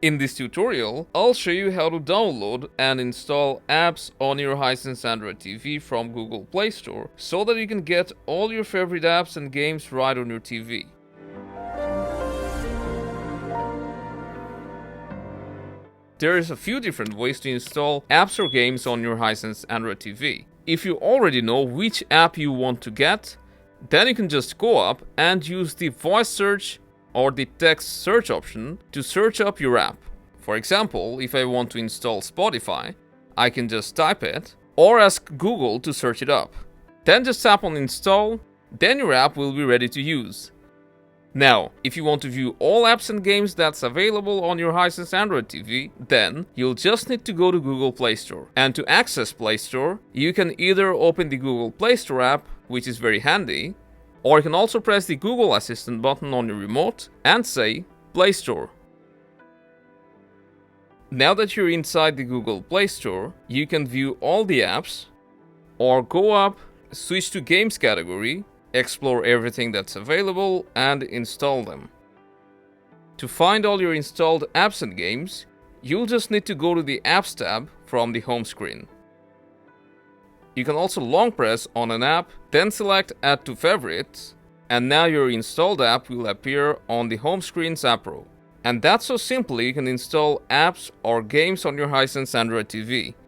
In this tutorial, I'll show you how to download and install apps on your Hisense Android TV from Google Play Store so that you can get all your favorite apps and games right on your TV. There is a few different ways to install apps or games on your Hisense Android TV. If you already know which app you want to get, then you can just go up and use the voice search or the text search option to search up your app. For example, if I want to install Spotify, I can just type it or ask Google to search it up. Then just tap on install, then your app will be ready to use. Now, if you want to view all apps and games that's available on your Hisense Android TV, then you'll just need to go to Google Play Store. And to access Play Store, you can either open the Google Play Store app, which is very handy, or you can also press the Google Assistant button on your remote and say Play Store. Now that you're inside the Google Play Store, you can view all the apps, or go up, switch to Games category, explore everything that's available, and install them. To find all your installed apps and games, you'll just need to go to the Apps tab from the home screen. You can also long press on an app, then select Add to Favorites, and now your installed app will appear on the home screen's app row. And that's so simple you can install apps or games on your Hisense Android TV.